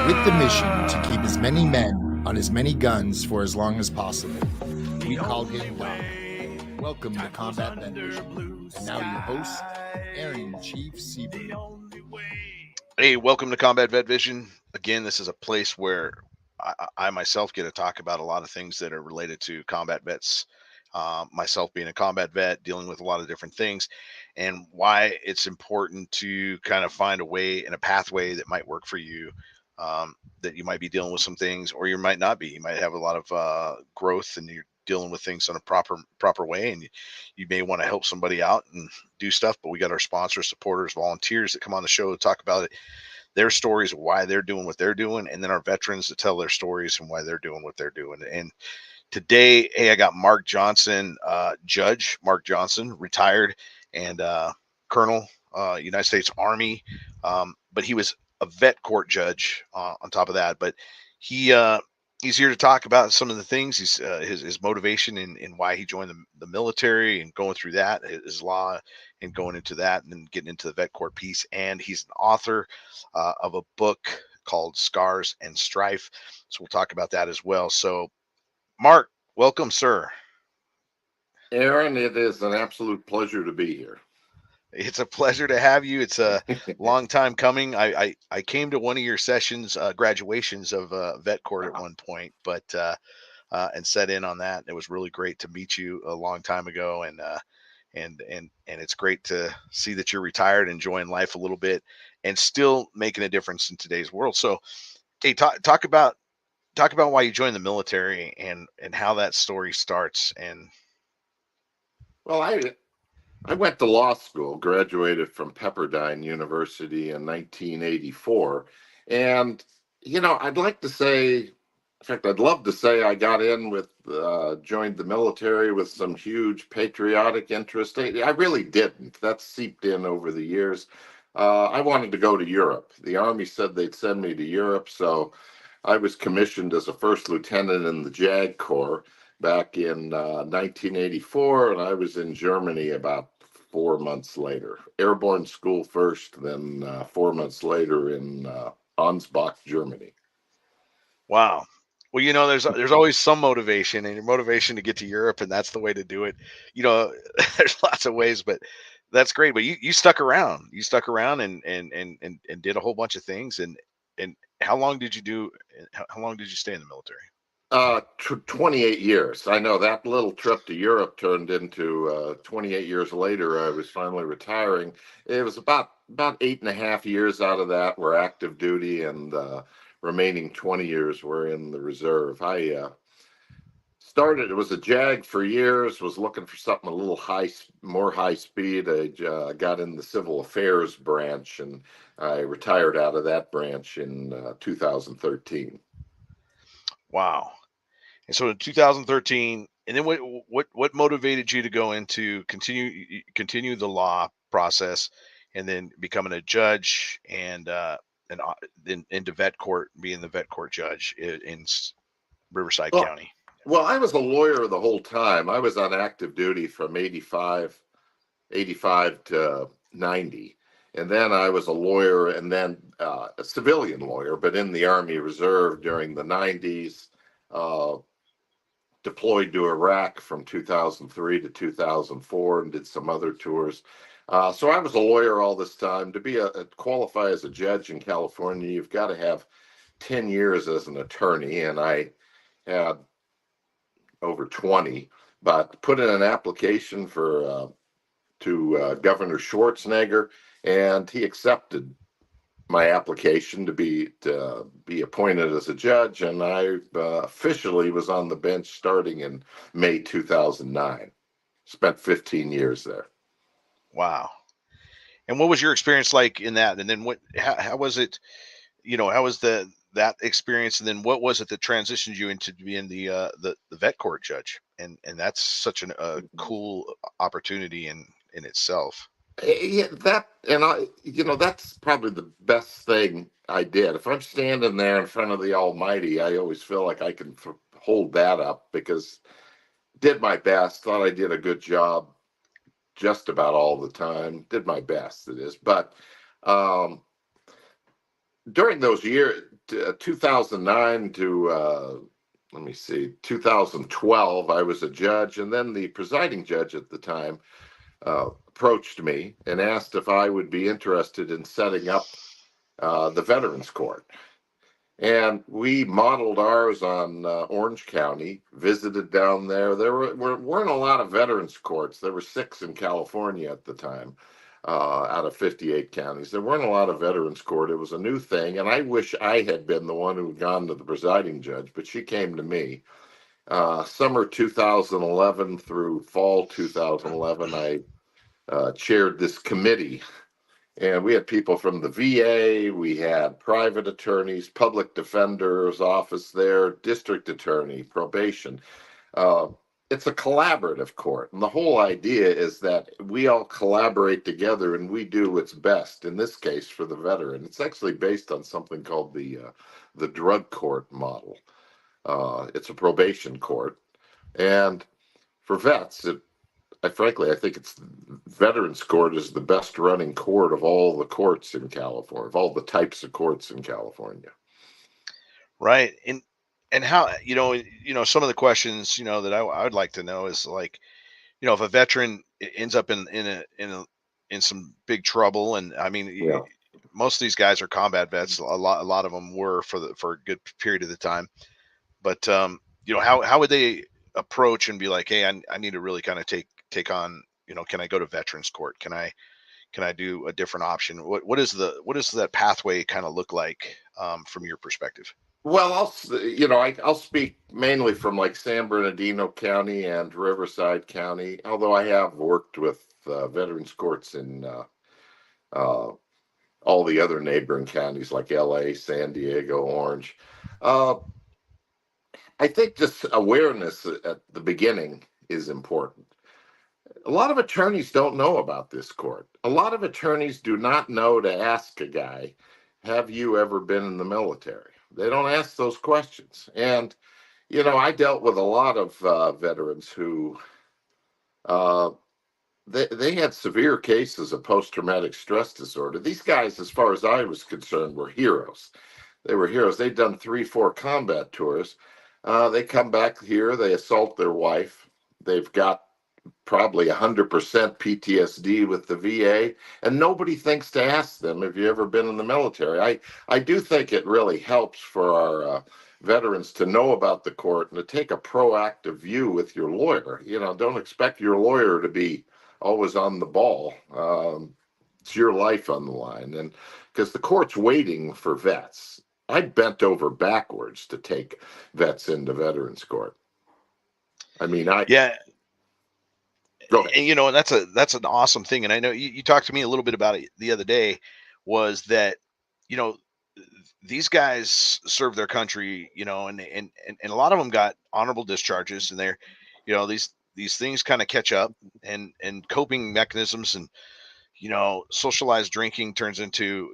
with the mission to keep as many men on as many guns for as long as possible. We called him Doc. Welcome to Combat Vet Vision. And now your host, Aaron Chief Seaver. Hey, welcome to Combat Vet Vision. Again, this is a place where I myself get to talk about a lot of things that are related to combat vets. Myself being a combat vet, dealing with a lot of different things, and why it's important to kind of find a way and a pathway that might work for you. That you might be dealing with some things, or you might not be. You might have a lot of growth, and you're dealing with things in a proper way, and you may want to help somebody out and do stuff. But we got our sponsors, supporters, volunteers that come on the show to talk about it, their stories, why they're doing what they're doing, and then our veterans to tell their stories and why they're doing what they're doing. And today, hey, I got Mark Johnson, Judge Mark Johnson, retired and Colonel, United States Army, but he was a vet court judge on top of that. But he's here to talk about some of the things, his motivation and why he joined the military and going through that, his law and going into that, and then getting into the vet court piece. And he's an author of a book called Scars and Strife. So we'll talk about that as well. So Mark, welcome, sir. Aaron, it is an absolute pleasure to be here. It's a pleasure to have you. It's a long time coming. I came to one of your sessions, graduations of vet court at one point, but and set in on that. It was really great to meet you a long time ago, and it's great to see that you're retired, enjoying life a little bit, and still making a difference in today's world. So, hey, talk about why you joined the military and how that story starts. And well, I went to law school, graduated from Pepperdine University in 1984. And, I'd like to say, in fact, I'd love to say I got in with, joined the military with some huge patriotic interest. I really didn't. That seeped in over the years. I wanted to go to Europe. The Army said they'd send me to Europe, so I was commissioned as a first lieutenant in the JAG Corps back in 1984, and I was in Germany about 4 months later. Airborne school first, then 4 months later in Ansbach, Germany. Wow. Well, there's always some motivation, and your motivation to get to Europe, and that's the way to do it. There's lots of ways, but that's great. But you stuck around. You stuck around and did a whole bunch of things. And how long did you do? How long did you stay in the military? 28 years. I know that little trip to Europe turned into 28 years later. I was finally retiring. It was about 8.5 years out of that were active duty, and remaining 20 years were in the reserve. I started, it was a JAG for years, was looking for something a little more high speed. I got in the civil affairs branch, and I retired out of that branch in 2013. Wow. And so in 2013, and then what motivated you to go into continue the law process, and then becoming a judge and then into vet court, being the vet court judge in Riverside County? Well, I was a lawyer the whole time. I was on active duty from 85 to 90. And then I was a lawyer, and then a civilian lawyer, but in the Army Reserve during the 90s. Deployed to Iraq from 2003 to 2004 and did some other tours. So I was a lawyer all this time. To qualify as a judge in California, you've got to have 10 years as an attorney, and I had over 20. But put in an application to Governor Schwarzenegger, and he accepted my application to be appointed as a judge, and I officially was on the bench starting in May 2009. Spent 15 years there. Wow. And what was your experience like in that? And then how was it, how was that experience? And then what was it that transitioned you into being the vet court judge? And that's such a cool opportunity in itself. Yeah, that's probably the best thing I did. If I'm standing there in front of the Almighty, I always feel like I can hold that up, because did my best, thought I did a good job just about all the time, did my best, it is. But during those years, 2009 to 2012, I was a judge, and then the presiding judge at the time approached me and asked if I would be interested in setting up the Veterans Court. And we modeled ours on Orange County, visited down there. There weren't a lot of veterans courts. There were 6 in California at the time, out of 58 counties. There weren't a lot of veterans court. It was a new thing. And I wish I had been the one who had gone to the presiding judge, but she came to me. Summer 2011 through fall 2011, I chaired this committee. And we had people from the VA, we had private attorneys, public defender's office there, district attorney, probation. It's a collaborative court. And the whole idea is that we all collaborate together and we do what's best, in this case, for the veteran. It's actually based on something called the drug court model. It's a probation court. And for vets, frankly, I think it's Veterans Court is the best running court of all the courts in California, of all the types of courts in California. Right. And how, some of the questions, that I would like to know is like, if a veteran ends up in some big trouble, and I mean, Yeah. most of these guys are combat vets. A lot of them were for a good period of the time. But how would they approach and be like, hey, I need to really kind of take on, can I go to Veterans Court? Can I do a different option? What does that pathway kind of look like from your perspective? Well, I'll speak mainly from like San Bernardino County and Riverside County, although I have worked with veterans courts in all the other neighboring counties like LA, San Diego, Orange. I think just awareness at the beginning is important. A lot of attorneys don't know about this court. A lot of attorneys do not know to ask a guy, have you ever been in the military? They don't ask those questions. And, I dealt with a lot of veterans who, they had severe cases of post-traumatic stress disorder. These guys, as far as I was concerned, were heroes. They were heroes. They'd done 3-4 combat tours. They come back here, they assault their wife. They've got probably 100% PTSD with the VA, and nobody thinks to ask them, have you ever been in the military? I do think it really helps for our veterans to know about the court and to take a proactive view with your lawyer. Don't expect your lawyer to be always on the ball. It's your life on the line, and because the court's waiting for vets. I bent over backwards to take vets into Veterans Court. I mean, yeah. Go ahead. And that's an awesome thing. And I know you talked to me a little bit about it the other day, was that, these guys serve their country, and a lot of them got honorable discharges, and they're, these things kind of catch up, and coping mechanisms and, socialized drinking turns into,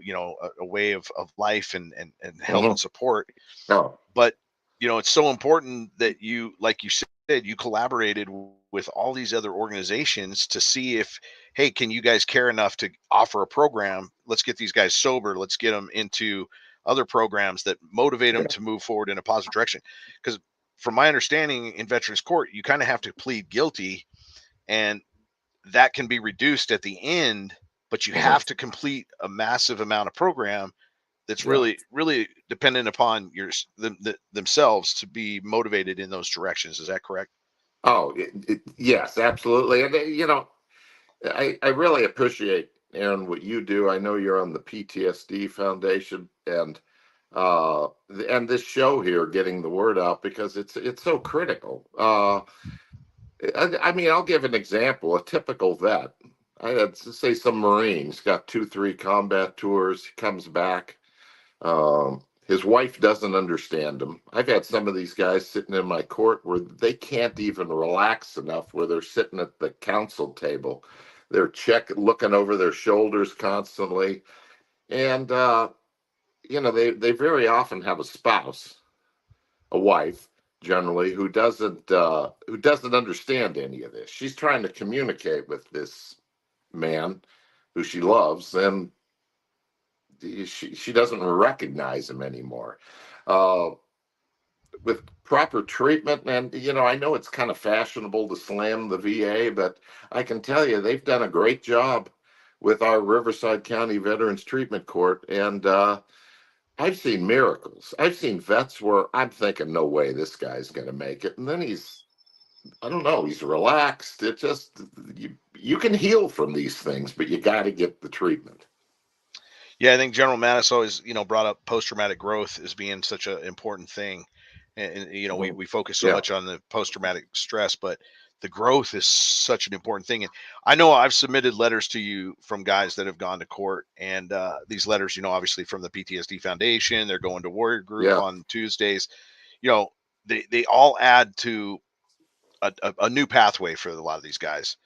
a way of life and help and support. No. But, it's so important that you, like you said, you collaborated with all these other organizations to see if, hey, can you guys care enough to offer a program? Let's get these guys sober. Let's get them into other programs that motivate them to move forward in a positive direction. Because from my understanding, in Veterans Court, you kind of have to plead guilty, and that can be reduced at the end, but you have to complete a massive amount of program that's really, really dependent upon themselves to be motivated in those directions. Is that correct? Oh, yes, absolutely. And, I really appreciate, Aaron, what you do. I know you're on the PTSD Foundation and this show here, getting the word out, because it's so critical. I mean, I'll give an example. A typical vet, I had to say some Marines, got 2-3 combat tours, comes back. His wife doesn't understand him. I've had some of these guys sitting in my court where they can't even relax enough, where they're sitting at the counsel table. They're looking over their shoulders constantly. And, they very often have a spouse, a wife, generally, who doesn't understand any of this. She's trying to communicate with this man who she loves, and she doesn't recognize him anymore. Uh, with proper treatment, and I know it's kind of fashionable to slam the VA, but I can tell you they've done a great job with our Riverside County Veterans Treatment Court, and I've seen miracles. I've seen vets where I'm thinking, no way, this guy's going to make it, and then I don't know, he's relaxed. It just you can heal from these things, but you got to get the treatment. Yeah, I think General Mattis always, brought up post-traumatic growth as being such an important thing. And we focus so Yeah. much on the post-traumatic stress, but the growth is such an important thing. And I know I've submitted letters to you from guys that have gone to court, and these letters, obviously from the PTSD Foundation, they're going to Warrior Group on Tuesdays. They all add to a new pathway for a lot of these guys.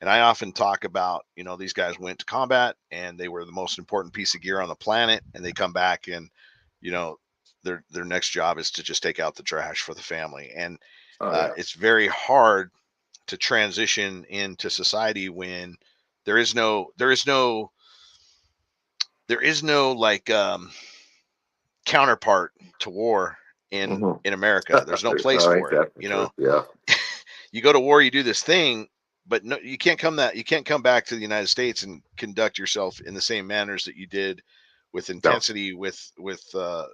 And I often talk about, these guys went to combat and they were the most important piece of gear on the planet, and they come back and, their next job is to just take out the trash for the family. And it's very hard to transition into society when there is no like counterpart to war in America. There's no place for it. Yeah. You go to war, you do this thing, but no, you can't come back to the United States and conduct yourself in the same manners that you did, with intensity, with a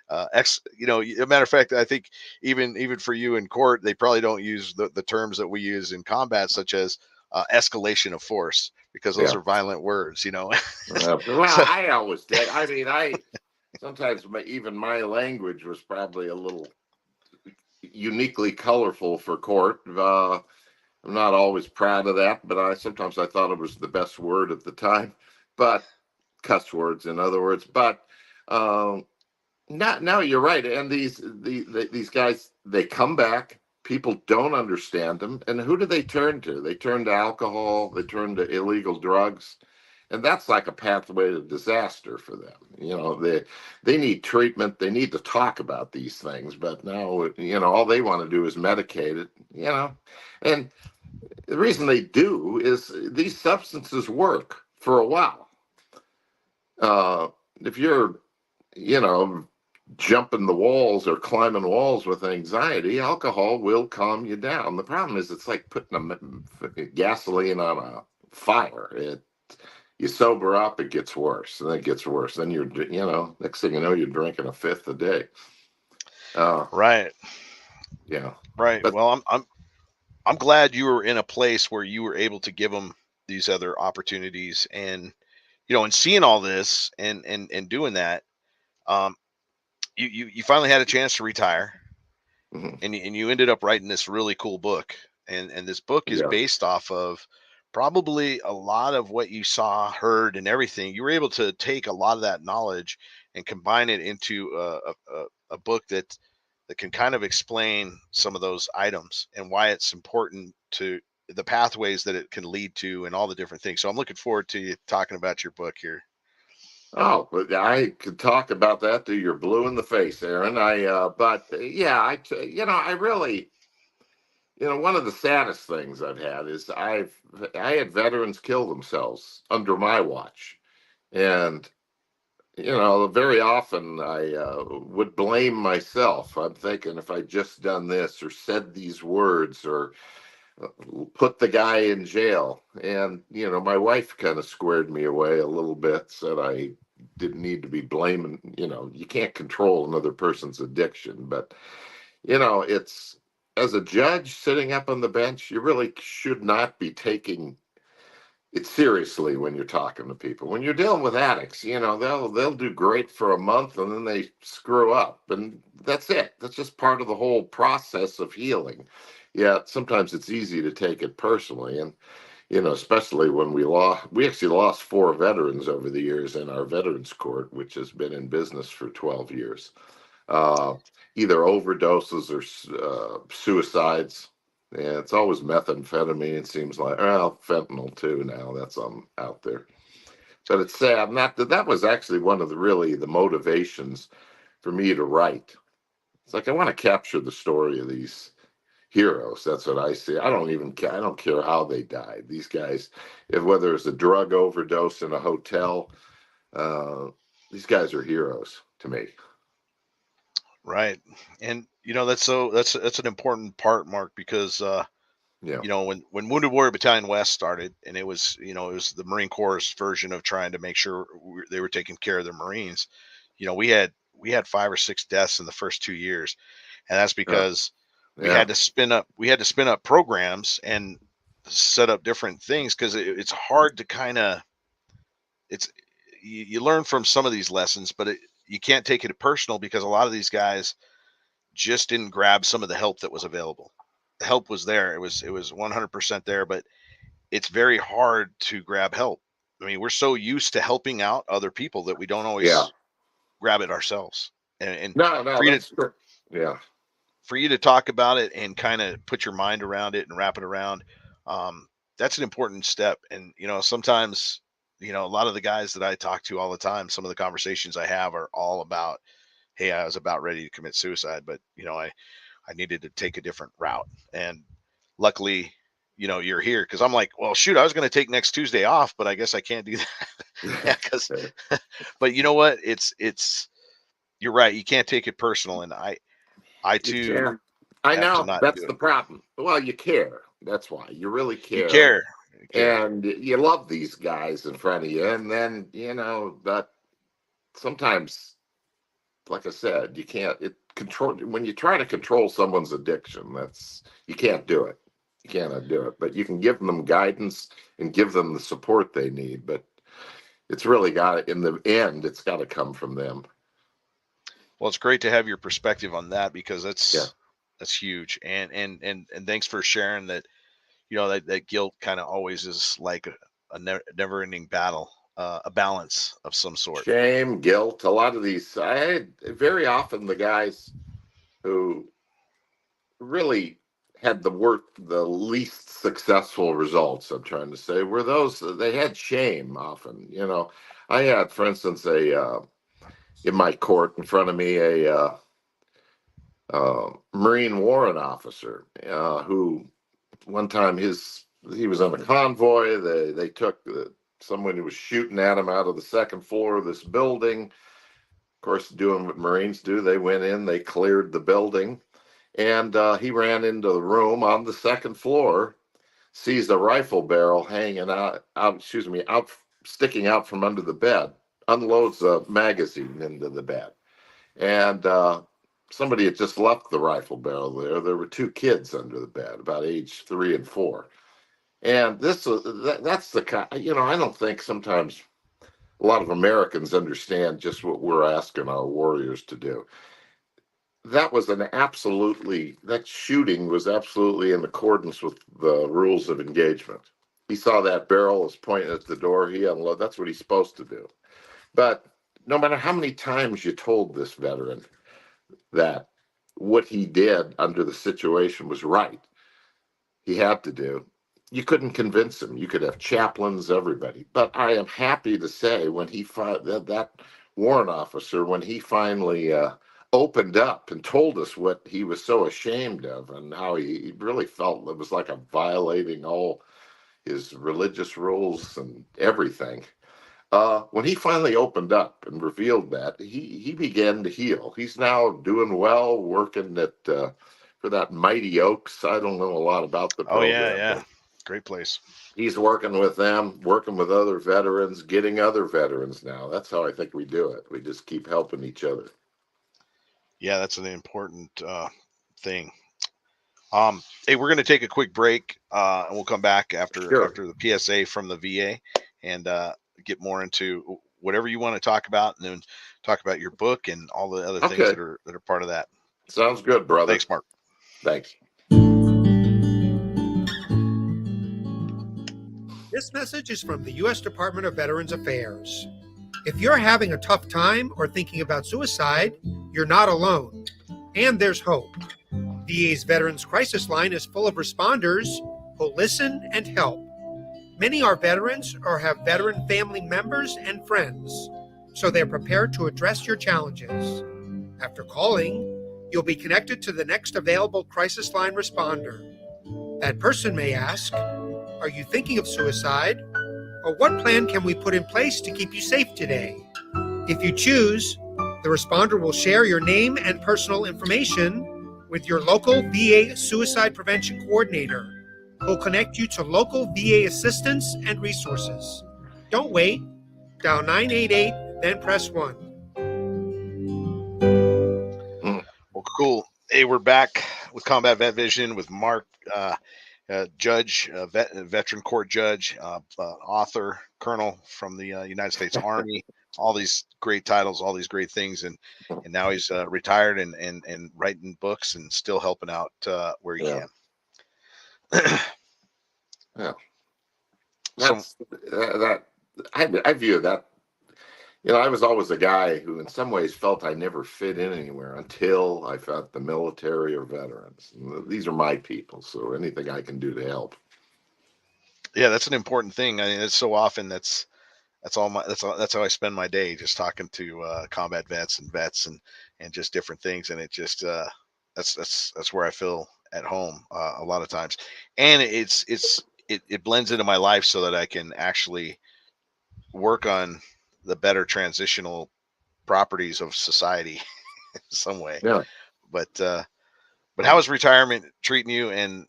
matter of fact, I think even for you in court, they probably don't use the terms that we use in combat, such as escalation of force, because those are violent words, Well, I always did. I mean, sometimes even my language was probably a little uniquely colorful for court. I'm not always proud of that, but sometimes I thought it was the best word at the time, but cuss words, in other words. But now you're right. And these guys, they come back. People don't understand them, and who do they turn to? They turn to alcohol. They turn to illegal drugs, and that's like a pathway to disaster for them. They need treatment. They need to talk about these things, but now all they want to do is medicate it. And the reason they do is these substances work for a while. If you're, jumping the walls or climbing walls with anxiety, alcohol will calm you down. The problem is it's like putting gasoline on a fire. You sober up, it gets worse, and it gets worse. Then you're, next thing you know, you're drinking a fifth a day. Right. Yeah. Right. But, well, I'm glad you were in a place where you were able to give them these other opportunities, and and seeing all this and doing that, you finally had a chance to retire, and you ended up writing this really cool book, and this book is based off of probably a lot of what you saw, heard, and everything. You were able to take a lot of that knowledge and combine it into a book that can kind of explain some of those items and why it's important, to the pathways that it can lead to, and all the different things. So I'm looking forward to you talking about your book here. Oh, but I could talk about that till you're blue in the face, Aaron. I really, one of the saddest things I've had is I had veterans kill themselves under my watch, and very often I would blame myself. I'm thinking, if I just done this or said these words or put the guy in jail. And my wife kind of squared me away a little bit, said I didn't need to be blaming. You can't control another person's addiction, but it's, as a judge sitting up on the bench, you really should not be taking it seriously when you're talking to people. When you're dealing with addicts, they'll do great for a month and then they screw up, and that's it. That's just part of the whole process of healing. Yeah, sometimes it's easy to take it personally, and especially when we actually lost 4 veterans over the years in our veterans court, which has been in business for 12 years. Either overdoses or suicides. Yeah, it's always methamphetamine, it seems like. Well, fentanyl too now. That's out there. But it's sad. That was actually one of the motivations for me to write. It's like I want to capture the story of these heroes. That's what I see. I don't care how they died. These guys, whether it's a drug overdose in a hotel, These guys are heroes to me. Right. And that's an important part, Mark, because Yeah. when Wounded Warrior Battalion West started, and it was the Marine Corps' version of trying to make sure they were taking care of their Marines. We had 5 or 6 deaths in the first 2 years, and that's because we had to spin up programs and set up different things, because it's hard to kind of you learn from some of these lessons, but you can't take it personal, because a lot of these guys just didn't grab some of the help that was available. The help was there. It was 100% there, but it's very hard to grab help. I mean, we're so used to helping out other people that we don't always grab it ourselves. And No, for you that's true. Yeah. for you to talk about it and kind of put your mind around it and wrap it around, that's an important step. And sometimes, a lot of the guys that I talk to all the time, some of the conversations I have are all about, hey, I was about ready to commit suicide, but I needed to take a different route. And luckily, you're here, because I'm like, well, shoot, I was going to take next Tuesday off, but I guess I can't do that. But you know what? You're right. You can't take it personal. And I too, I know that's the problem. Well, you care. That's why you really care. You care. And you love these guys in front of you. And then, that sometimes, like I said, you can't when you try to control someone's addiction, you can't do it. You cannot do it, but you can give them guidance and give them the support they need. But it's really in the end, it's got to come from them. Well, it's great to have your perspective on that, because that's huge. And thanks for sharing that. That guilt kind of always is like a never ending battle, a balance of some sort. Shame, guilt, a lot of these. Very often the guys who really had the least successful results, I'm trying to say, were those, they had shame often. I had, for instance, in my court in front of me, a Marine warrant officer who one time he was on a convoy. They took someone who was shooting at him out of the second floor of this building. Of course, doing what Marines do, they went in, they cleared the building, and he ran into the room on the second floor, sees a rifle barrel hanging sticking out from under the bed, unloads a magazine into the bed, and somebody had just left the rifle barrel there. There were 2 kids under the bed, about age 3 and 4. And that's the kind, I don't think sometimes a lot of Americans understand just what we're asking our warriors to do. That shooting was absolutely in accordance with the rules of engagement. He saw that barrel was pointing at the door. He unloaded. That's what he's supposed to do. But no matter how many times you told this veteran that what he did under the situation was right, he had to do, you couldn't convince him. You could have chaplains, everybody. But I am happy to say, when that warrant officer, when he finally opened up and told us what he was so ashamed of, and how he really felt it was like a violating all his religious rules and everything. When he finally opened up and revealed that, he began to heal. He's now doing well, working at for that Mighty Oaks. I don't know a lot about the program. Oh yeah. Great place. He's working with them, working with other veterans, getting other veterans now. That's how I think we do it. We just keep helping each other. Yeah, that's an important thing. Hey, we're going to take a quick break, and we'll come back after the PSA from the VA, and get more into whatever you want to talk about, and then talk about your book and all the other things that are part of that. Sounds good, brother. Thanks, Mark. Thanks. This message is from the U.S. Department of Veterans Affairs. If you're having a tough time or thinking about suicide, you're not alone. And there's hope. VA's Veterans Crisis Line is full of responders who listen and help. Many are veterans or have veteran family members and friends, so they're prepared to address your challenges. After calling, you'll be connected to the next available crisis line responder. That person may ask, are you thinking of suicide? Or what plan can we put in place to keep you safe today? If you choose, the responder will share your name and personal information with your local VA suicide prevention coordinator, who will connect you to local VA assistance and resources. Don't wait. Dial 988, then press 1. Well, cool. Hey, we're back with Combat Vet Vision with Mark, judge, veteran court judge, author, colonel from the United States Army. All these great titles, all these great things, and now he's retired and writing books and still helping out where he can. Yeah, So I view that. You know, I was always a guy who, in some ways, felt I never fit in anywhere until I found the military or veterans. These are my people, so anything I can do to help. yeah, that's an important thing. I mean, it's so often that's how I spend my day, just talking to combat vets and just different things, and it just that's where I feel at home a lot of times, and it blends into my life so that I can actually work on the better transitional properties of society in some way. Yeah. But how is retirement treating you? And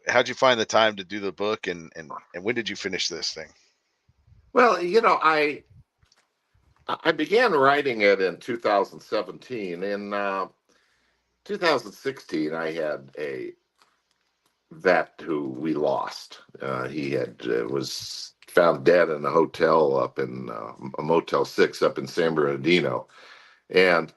how'd you find the time to do the book? And when did you finish this thing? Well, I began writing it in 2017. In 2016, I had a vet who we lost. He was found dead in a hotel up in a Motel 6 up in San Bernardino. And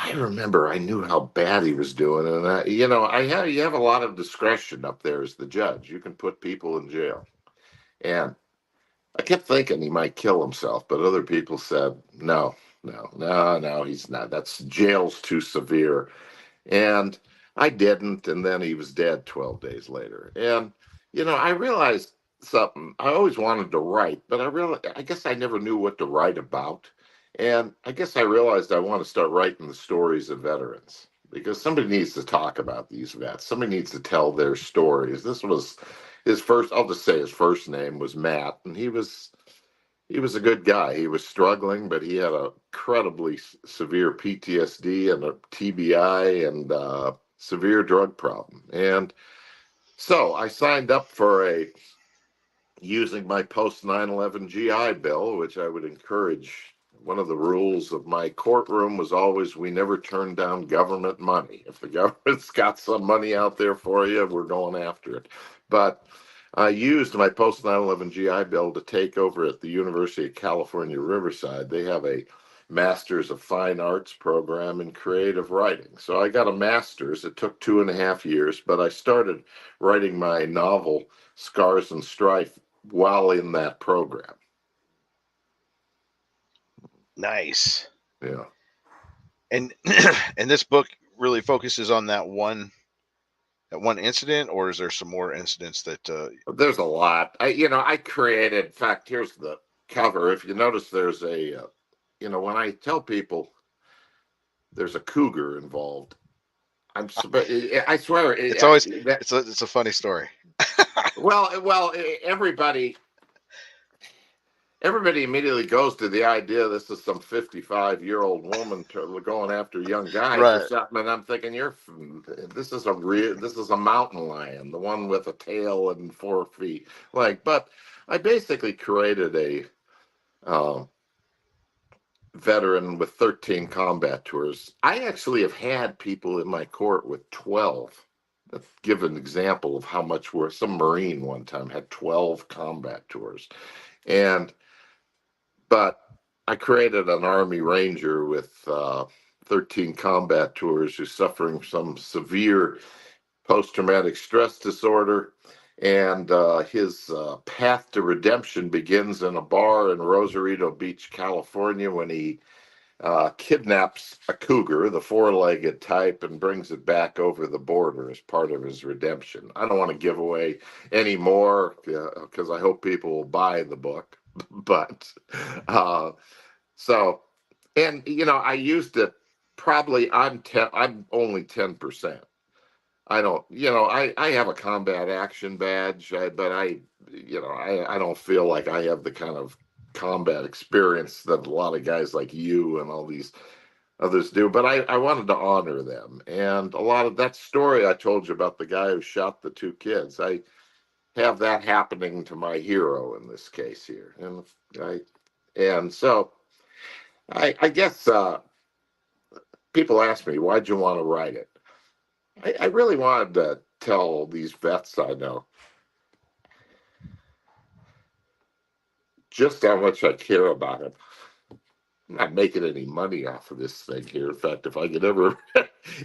I remember I knew how bad he was doing. And, you have a lot of discretion up there as the judge. You can put people in jail. And I kept thinking he might kill himself, but other people said, no, he's not. Jail's too severe. And I didn't, and then he was dead 12 days later. And, I realized something. I always wanted to write, but I guess I never knew what to write about. And I guess I realized I want to start writing the stories of veterans, because somebody needs to talk about these vets. Somebody needs to tell their stories. This was his first, I'll just say his first name was Matt, and he was a good guy. He was struggling, but he had a incredibly severe PTSD and a TBI and severe drug problem. And so I signed up for using my post 9/11 GI Bill, which I would encourage. One of the rules of my courtroom was always, we never turn down government money. If the government's got some money out there for you, we're going after it. But I used my post 9/11 GI Bill to take over at the University of California, Riverside. They have a Masters of Fine Arts program in creative writing. So I got a master's. It took 2.5 years, but I started writing my novel, Scars and Strife, while in that program. Nice. Yeah. And this book really focuses on that one incident, or is there some more incidents that There's a lot. I created, in fact, here's the cover. If you notice, there's when I tell people there's a cougar involved, I swear it's always it's a funny story. well, everybody immediately goes to the idea this is some 55-year-old woman going after young guys or something, and I'm thinking this is a mountain lion, the one with a tail and 4 feet. But I basically created a veteran with 13 combat tours. I actually have had people in my court with 12. Let's give an example of how much some Marine one time had 12 combat tours. But I created an Army Ranger with 13 combat tours who's suffering some severe post-traumatic stress disorder. And his path to redemption begins in a bar in Rosarito Beach, California, when he kidnaps a cougar, the 4-legged type, and brings it back over the border as part of his redemption. I don't want to give away any more because I hope people will buy the book. But I used it probably I'm only 10%. I don't, I have a combat action badge, but I don't feel like I have the kind of combat experience that a lot of guys like you and all these others do. But I wanted to honor them. And a lot of that story I told you about the guy who shot the two kids, I have that happening to my hero in this case here. And so I guess people ask me, why'd you want to write it? I really wanted to tell these vets I know just how much I care about them. I'm not making any money off of this thing here. In fact, if I could ever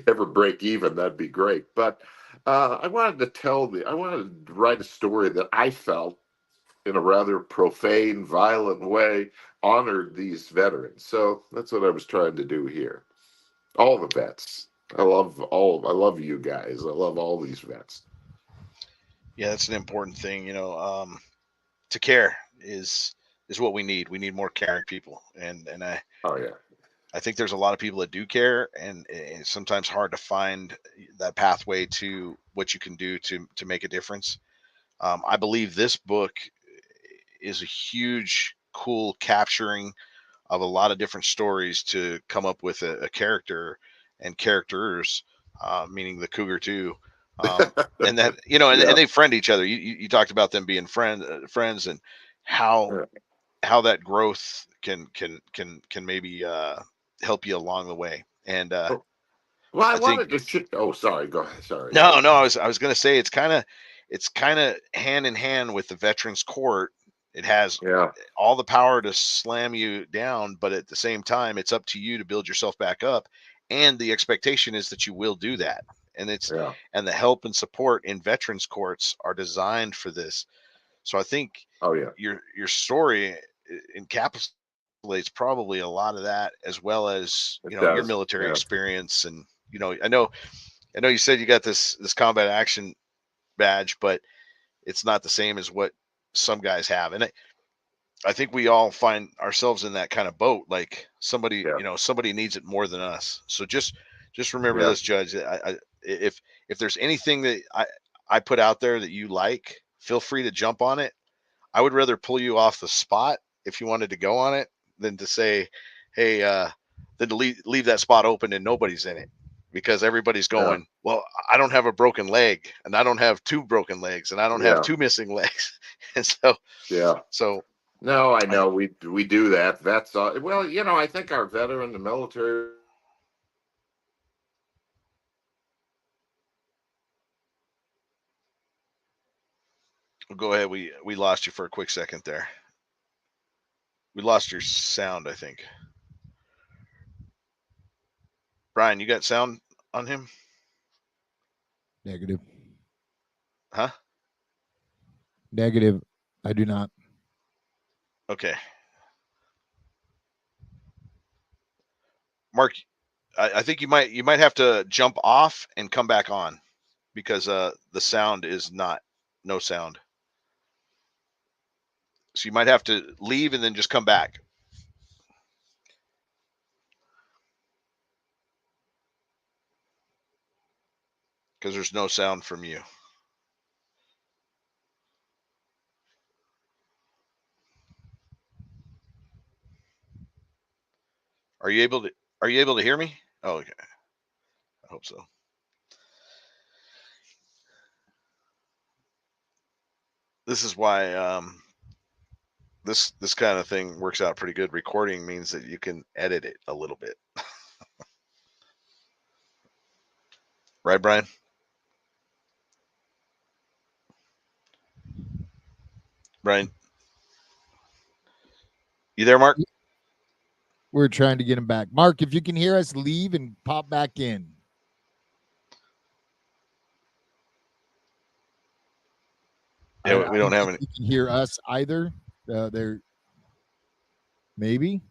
ever break even, that'd be great. But I wanted to write a story that I felt in a rather profane, violent way honored these veterans. So that's what I was trying to do here. All the vets. I love you guys. I love all these vets. Yeah, that's an important thing. To care is what we need. We need more caring people, and Oh yeah. I think there's a lot of people that do care, and it's sometimes hard to find that pathway to what you can do to make a difference. I believe this book is a huge, cool capturing of a lot of different stories to come up with a character and characters, meaning the cougar too. And that, and they friend each other. You talked about them being friends, and how that growth can maybe help you along the way. And well, I wanted to. Oh, sorry. Go ahead. Sorry. No, I was going to say it's kind of hand in hand with the Veterans Court. It has all the power to slam you down, but at the same time, it's up to you to build yourself back up. And the expectation is that you will do that. And and the help and support in veterans courts are designed for this. So I think your story encapsulates probably a lot of that, as well as your military experience. And I know you said you got this combat action badge, but it's not the same as what some guys have. And I think we all find ourselves in that kind of boat. Like somebody needs it more than us. So just remember this, Judge. If there's anything that I put out there that you like, feel free to jump on it. I would rather pull you off the spot if you wanted to go on it than to say, hey, than to leave that spot open and nobody's in it, because everybody's going, well, I don't have a broken leg, and I don't have two broken legs, and I don't have two missing legs. And so, no, I know we do that. That's well, I think our veteran, the military. Go ahead. We lost you for a quick second there. We lost your sound, I think. Brian, you got sound on him? Negative. Huh? Negative. I do not. Okay. Mark, I think you might have to jump off and come back on, because the sound is no sound. So you might have to leave and then just come back. Because there's no sound from you. Are you able to hear me? Oh, okay. I hope so. This is why this kind of thing works out pretty good. Recording means that you can edit it a little bit. Right, Brian? Brian, you there, Mark? We're trying to get him back. Mark, if you can hear us, leave and pop back in. Yeah, we don't have any. You can hear us either. There, maybe.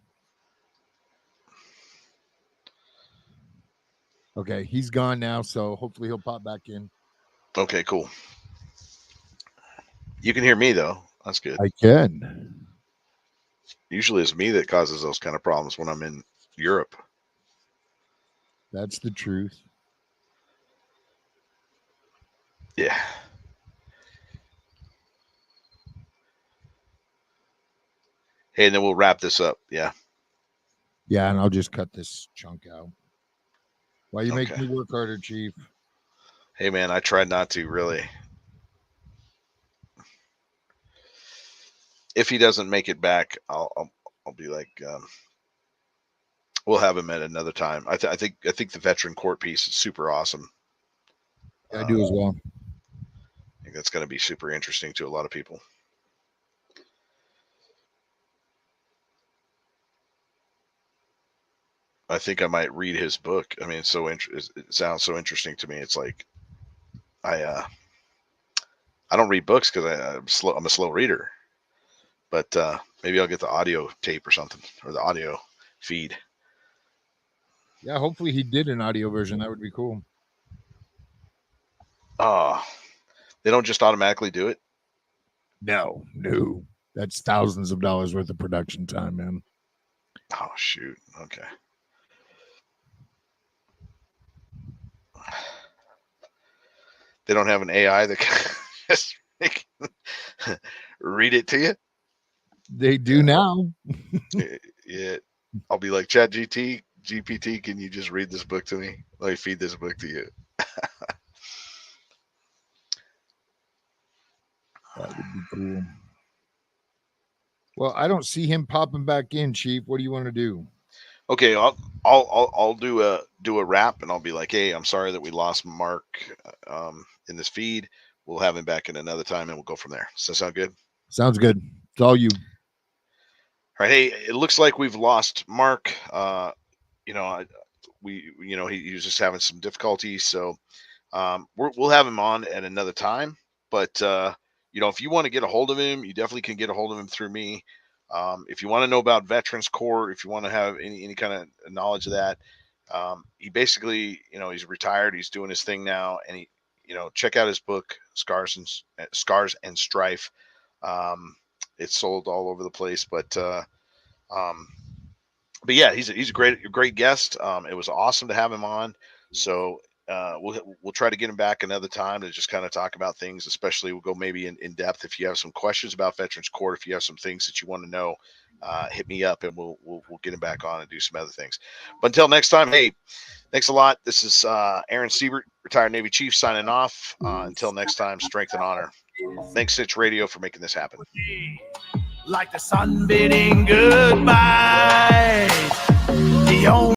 Okay, he's gone now, so hopefully he'll pop back in. Okay, cool. You can hear me though. That's good. I can. Usually it's me that causes those kind of problems when I'm in Europe. That's the truth. Yeah. Hey, and then we'll wrap this up. Yeah. Yeah, and I'll just cut this chunk out. Why you make Okay. me work harder, Chief? Hey, man, I tried not to really. If he doesn't make it back, I'll be like, we'll have him at another time. I think the veteran court piece is super awesome. Yeah, I do as well. I think that's going to be super interesting to a lot of people. I think I might read his book. I mean, it sounds so interesting to me. It's like I don't read books because I'm a slow reader, but maybe I'll get the audio tape or something, or the audio feed. Yeah, hopefully he did an audio version. That would be cool. They don't just automatically do it. No. That's thousands of dollars worth of production time, man. Oh shoot. Okay. They don't have an AI that can just read it to you. They do now. Yeah. I'll be like, GPT, can you just read this book to me? Let me feed this book to you. That would be cool. Well, I don't see him popping back in, Chief. What do you want to do? Okay, I'll do a wrap, and I'll be like, hey, I'm sorry that we lost Mark in this feed. We'll have him back in another time, and we'll go from there. Does that sound good? Sounds good. It's all you. All right. Hey, it looks like we've lost Mark. He was just having some difficulties, so we'll have him on at another time. But if you want to get a hold of him, you definitely can get a hold of him through me. If you want to know about Veterans Court, if you want to have any kind of knowledge of that, he basically, he's retired. He's doing his thing now, and check out his book, Scars and Strife. It's sold all over the place, but yeah, he's a great guest. It was awesome to have him on. So we'll try to get him back another time to just kind of talk about things. Especially we'll go maybe in depth. If you have some questions about Veterans Court, if you have some things that you want to know, hit me up and we'll get him back on and do some other things. But until next time, hey, thanks a lot. This is Aaron Siebert, retired Navy Chief, signing off. Until next time, strength and honor. Thanks, Sitch Radio, for making this happen. Like the sun bidding goodbye. The only